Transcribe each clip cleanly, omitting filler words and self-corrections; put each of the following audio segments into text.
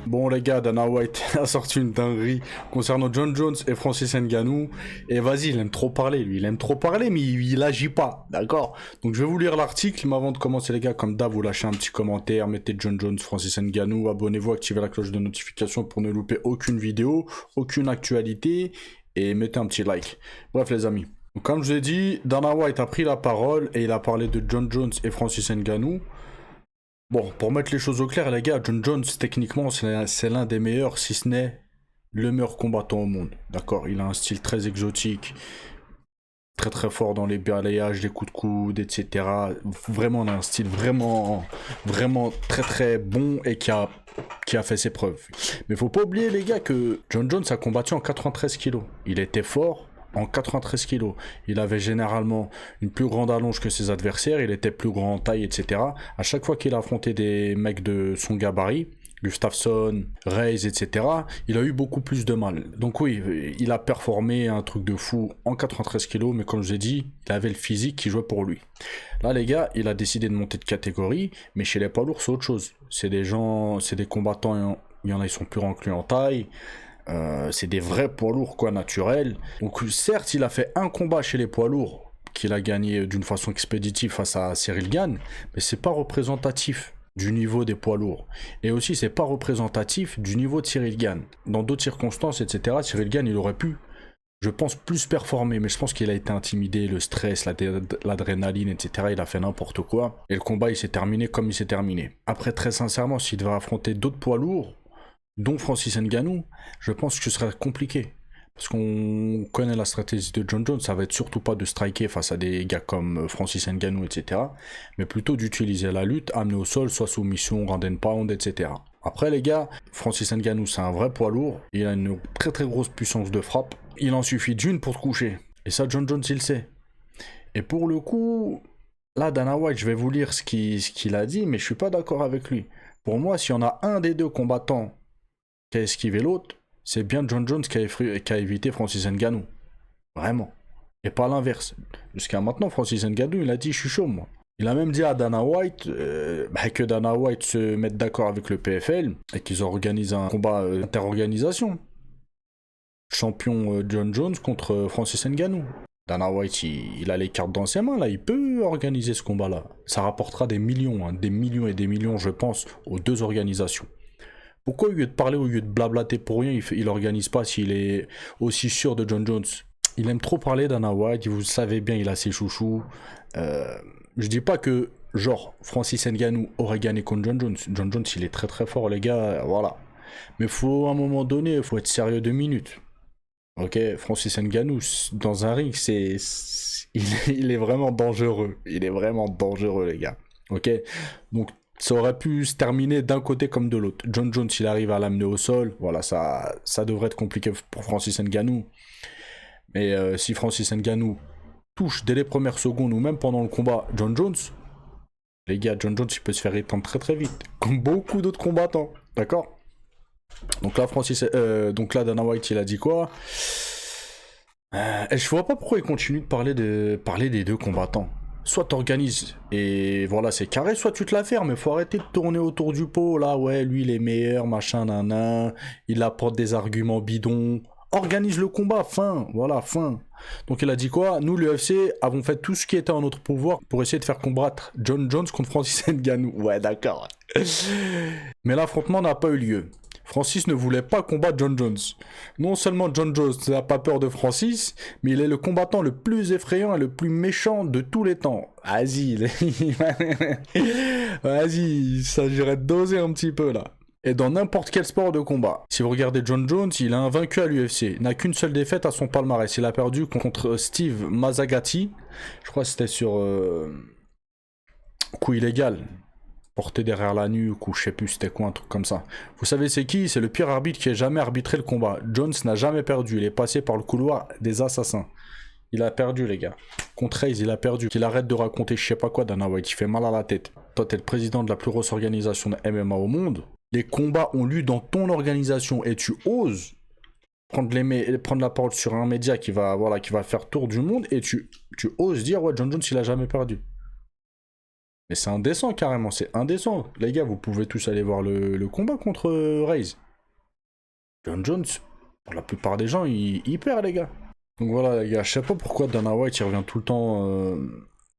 Bon les gars, Dana White a sorti une dinguerie concernant John Jones et Francis Ngannou. Et vas-y, il aime trop parler lui, il aime trop parler mais il agit pas, d'accord? Donc je vais vous lire l'article, mais avant de commencer les gars, comme d'hab, vous lâchez un petit commentaire, mettez John Jones, Francis Ngannou, abonnez-vous, activez la cloche de notification pour ne louper aucune vidéo, aucune actualité, et mettez un petit like. Bref les amis. Donc, comme je vous ai dit, Dana White a pris la parole et il a parlé de John Jones et Francis Ngannou. Bon, pour mettre les choses au clair, les gars, John Jones, techniquement, c'est l'un des meilleurs, si ce n'est le meilleur combattant au monde. D'accord? Il a un style très exotique, très très fort dans les balayages, les coups de coude, etc. Vraiment, il a un style vraiment très très bon et qui a fait ses preuves. Mais faut pas oublier, les gars, que John Jones a combattu en 93 kilos. Il était fort en 93 kilos. Il avait généralement une plus grande allonge que ses adversaires, il était plus grand en taille, etc. À chaque fois qu'il a affronté des mecs de son gabarit, Gustafsson, Reyes, etc., il a eu beaucoup plus de mal. Donc oui, il a performé un truc de fou en 93 kilos, mais comme je vous ai dit, il avait le physique qui jouait pour lui. Là, les gars, il a décidé de monter de catégorie, mais chez les poids lourds, c'est autre chose. C'est des gens, c'est des combattants, il y en a, ils sont plus grands que lui en taille. C'est des vrais poids lourds quoi, naturels. Donc certes, il a fait un combat chez les poids lourds qu'il a gagné d'une façon expéditive face à Cyril Gane, mais c'est pas représentatif du niveau des poids lourds. Et aussi, c'est pas représentatif du niveau de Cyril Gane. Dans d'autres circonstances, etc., Cyril Gane, il aurait pu, je pense, plus performer, mais je pense qu'il a été intimidé, le stress, l'adrénaline, etc., il a fait n'importe quoi. Et le combat, il s'est terminé comme il s'est terminé. Après, très sincèrement, s'il devait affronter d'autres poids lourds, dont Francis Ngannou, je pense que ce serait compliqué. Parce qu'on connaît la stratégie de John Jones, ça va être surtout pas de striker face à des gars comme Francis Ngannou, etc. Mais plutôt d'utiliser la lutte, amener au sol, soit soumission, ground and pound, etc. Après les gars, Francis Ngannou c'est un vrai poids lourd, il a une très très grosse puissance de frappe, il en suffit d'une pour se coucher. Et ça John Jones il sait. Et pour le coup, là Dana White, je vais vous lire ce qu'il a dit, mais je suis pas d'accord avec lui. Pour moi, s'il y en a un des deux combattants qui a esquivé l'autre, c'est bien John Jones qui a évité Francis Ngannou. Vraiment. Et pas l'inverse. Jusqu'à maintenant, Francis Ngannou, il a dit « je suis chaud, moi ». Il a même dit à Dana White que Dana White se mette d'accord avec le PFL et qu'ils organisent un combat interorganisation. Champion John Jones contre Francis Ngannou. Dana White, il a les cartes dans ses mains, là, il peut organiser ce combat-là. Ça rapportera des millions, hein, des millions et des millions, je pense, aux deux organisations. Pourquoi au lieu de parler, au lieu de blablater pour rien, il organise pas s'il est aussi sûr de John Jones? Il aime trop parler Dana White, vous le savez bien, il a ses chouchous. Je dis pas que, genre, Francis Ngannou aurait gagné contre John Jones. John Jones, il est très très fort, les gars, voilà. Mais faut, à un moment donné, faut être sérieux 2 minutes. Ok, Francis Ngannou, dans un ring, il est vraiment dangereux. Il est vraiment dangereux, les gars. Ok, donc ça aurait pu se terminer d'un côté comme de l'autre. John Jones, il arrive à l'amener au sol. Voilà, ça devrait être compliqué pour Francis Ngannou. Mais si Francis Ngannou touche dès les premières secondes ou même pendant le combat John Jones, les gars, John Jones, il peut se faire éteindre très très vite. Comme beaucoup d'autres combattants. D'accord? Donc là, Dana White, il a dit quoi? Je vois pas pourquoi il continue de parler des deux combattants. Soit t'organises et voilà c'est carré, soit tu te la fermes, mais faut arrêter de tourner autour du pot, là ouais lui il est meilleur, machin nanan, il apporte des arguments bidons, organise le combat, fin, voilà, fin. Donc il a dit quoi? Nous l'UFC avons fait tout ce qui était en notre pouvoir pour essayer de faire combattre John Jones contre Francis Ngannou. Ouais d'accord. Mais l'affrontement n'a pas eu lieu. Francis ne voulait pas combattre John Jones. Non seulement John Jones n'a pas peur de Francis, mais il est le combattant le plus effrayant et le plus méchant de tous les temps. Vas-y, vas-y, il s'agirait de doser un petit peu là. Et dans n'importe quel sport de combat. Si vous regardez John Jones, il est invaincu à l'UFC. Il n'a qu'une seule défaite à son palmarès. Il a perdu contre Steve Mazzagatti. Je crois que c'était sur coup illégal. Porté derrière la nuque ou je sais plus c'était quoi, un truc comme ça. Vous savez c'est qui? C'est le pire arbitre qui ait jamais arbitré le combat. Jones n'a jamais perdu, il est passé par le couloir des assassins. Il a perdu les gars. Contre Hayes, il a perdu. Qu'il arrête de raconter je sais pas quoi Dana White, il fait mal à la tête. Toi t'es le président de la plus grosse organisation de MMA au monde. Les combats ont lieu dans ton organisation et tu oses prendre la parole sur un média qui va faire tour du monde et tu oses dire ouais John Jones il a jamais perdu. Mais c'est indécent carrément, c'est indécent. Les gars, vous pouvez tous aller voir le combat contre Raze. John Jones, pour la plupart des gens, il perd les gars. Donc voilà les gars, je sais pas pourquoi Dana White il revient tout le temps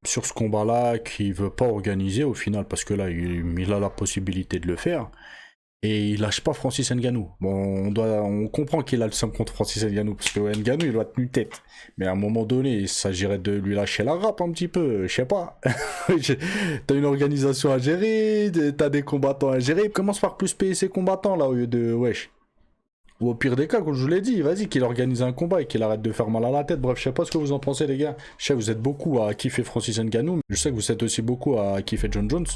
sur ce combat-là, qu'il veut pas organiser au final, parce que là il a la possibilité de le faire. Et il lâche pas Francis Ngannou. Bon, on comprend qu'il a le seum contre Francis Ngannou, parce que Ngannou, il doit tenir tête. Mais à un moment donné, il s'agirait de lui lâcher la râpe un petit peu, je sais pas. T'as une organisation à gérer, t'as des combattants à gérer. Commence par plus payer ses combattants, là, au lieu de... Wesh. Ou au pire des cas, comme je vous l'ai dit, vas-y, qu'il organise un combat et qu'il arrête de faire mal à la tête. Bref, je sais pas ce que vous en pensez, les gars. Je sais que vous êtes beaucoup à kiffer Francis Ngannou, mais je sais que vous êtes aussi beaucoup à kiffer John Jones.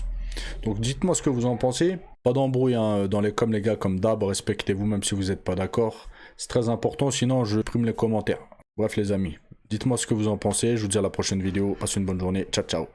Donc dites-moi ce que vous en pensez. Pas d'embrouille hein, dans les coms, les gars, comme d'hab. Respectez-vous même si vous n'êtes pas d'accord. C'est très important, sinon je prime les commentaires. Bref, les amis, dites-moi ce que vous en pensez. Je vous dis à la prochaine vidéo. Passez une bonne journée. Ciao, ciao.